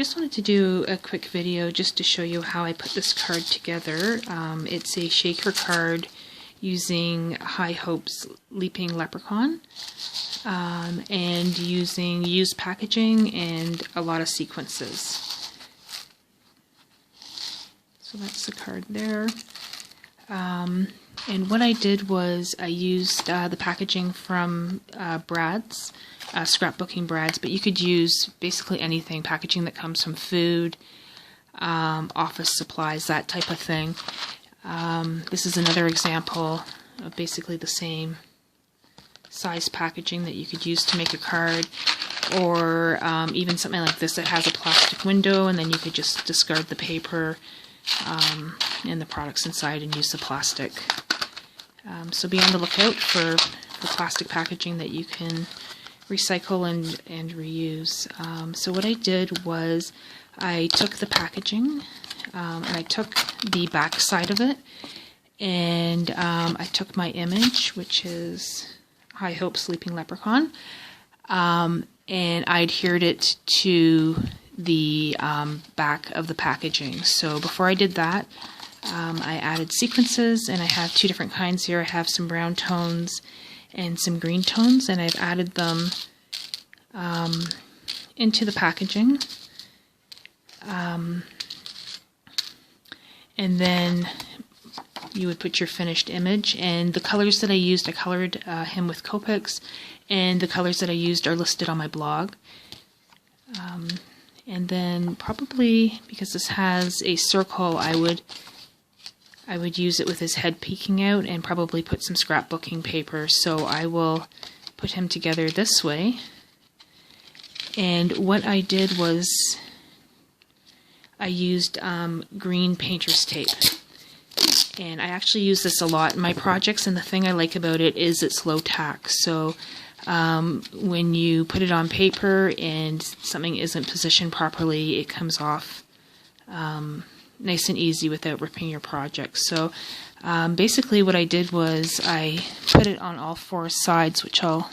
Just wanted to do a quick video just to show you how I put this card together. It's a shaker card using High Hopes Leaping Leprechaun and using used packaging and a lot of sequences. So that's the card there. And what I did was I used the packaging from Brad's, Scrapbooking Brad's, but you could use basically anything, packaging that comes from food, office supplies, that type of thing. This is another example of basically the same size packaging that you could use to make a card, or even something like this that has a plastic window, and then you could just discard the paper and the products inside and use the plastic. So be on the lookout for plastic packaging that you can recycle and reuse. So what I did was I took the packaging and I took the back side of it, and I took my image, which is High Hopes Sleeping Leprechaun, and I adhered it to the back of the packaging. So before I did that, I added sequences, and I have two different kinds here. I have some brown tones and some green tones, and I've added them into the packaging. And then you would put your finished image, and the colors that I used, I colored him with Copics, and the colors that I used are listed on my blog. And then probably, because this has a circle, I would use it with his head peeking out and probably put some scrapbooking paper. So I will put him together this way. And what I did was I used green painter's tape. And I actually use this a lot in my projects, and the thing I like about it is it's low tack. So when you put it on paper and something isn't positioned properly, it comes off nice and easy without ripping your project. So basically what I did was I put it on all four sides, which I'll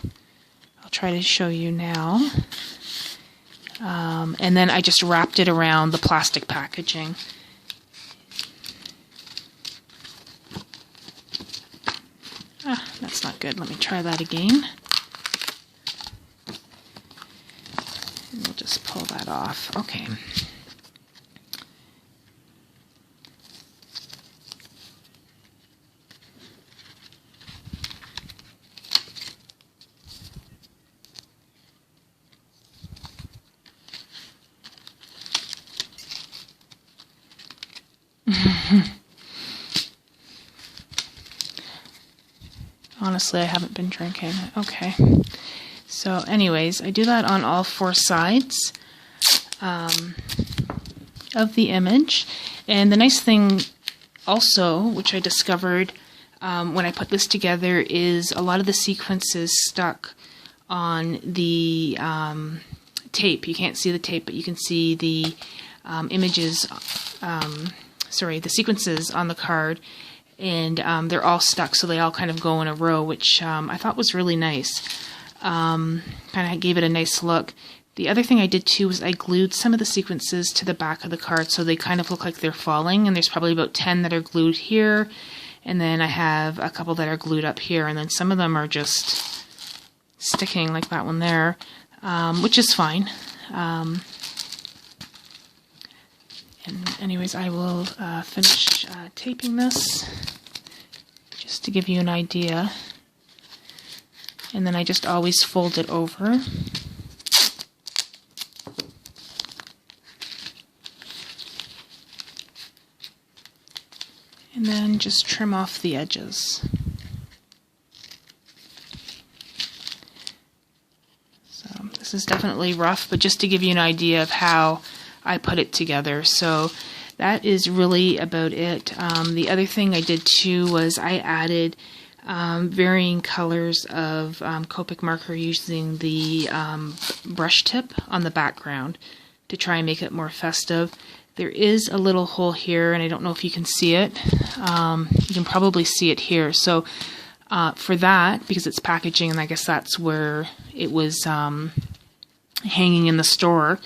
try to show you now. And then I just wrapped it around the plastic packaging. That's not good. Let me try that again. And we'll just pull that off. Okay. Honestly, I haven't been drinking. Okay. So anyways, I do that on all four sides of the image. And the nice thing also, which I discovered when I put this together, is a lot of the sequences stuck on the tape. You can't see the tape, but you can see the the sequences on the card. And they're all stuck, so they all kind of go in a row, which I thought was really nice. Kind of gave it a nice look. The other thing I did too was I glued some of the sequences to the back of the card, so they kind of look like they're falling, and there's probably about 10 that are glued here, and then I have a couple that are glued up here, and then some of them are just sticking, like that one there, which is fine. And anyways, I will finish taping this just to give you an idea. And then I just always fold it over. And then just trim off the edges. So this is definitely rough, but just to give you an idea of how I put it together. So that is really about it. The other thing I did too was I added varying colors of Copic marker using the brush tip on the background to try and make it more festive. There is a little hole here, and I don't know if you can see it. You can probably see it here. So for that, because it's packaging, and I guess that's where it was hanging in the store,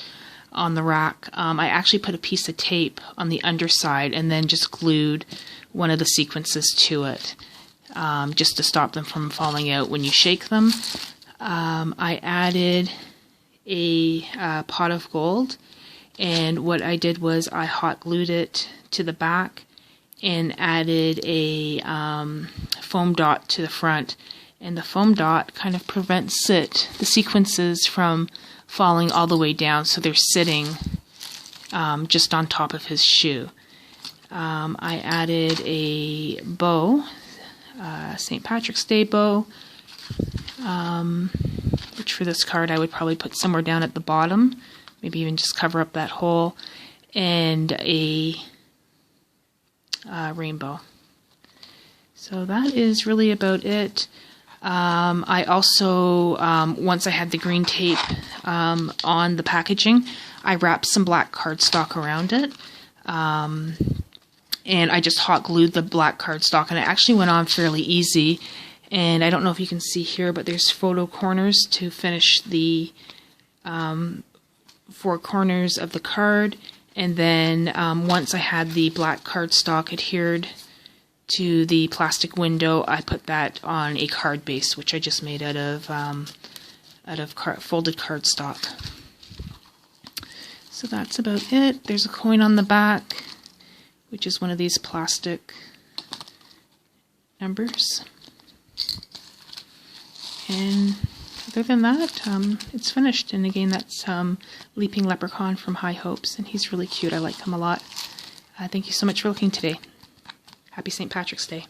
on the rack. I actually put a piece of tape on the underside and then just glued one of the sequences to it, just to stop them from falling out when you shake them. I added a pot of gold, and what I did was I hot glued it to the back and added a foam dot to the front, and the foam dot kind of prevents the sequences from falling all the way down, so they're sitting just on top of his shoe. I added a bow, St. Patrick's Day bow, which for this card I would probably put somewhere down at the bottom, maybe even just cover up that hole, and a rainbow. So that is really about it. I also, once I had the green tape on the packaging, I wrapped some black cardstock around it, and I just hot glued the black cardstock, and it actually went on fairly easy. And I don't know if you can see here, but there's photo corners to finish the 4 corners of the card. And then once I had the black cardstock adhered to the plastic window, I put that on a card base, which I just made out of folded cardstock. So that's about it. There's a coin on the back, which is one of these plastic numbers. And other than that, it's finished. And again, that's Leaping Leprechaun from High Hopes, and he's really cute. I like him a lot. Thank you so much for looking today. Happy St. Patrick's Day.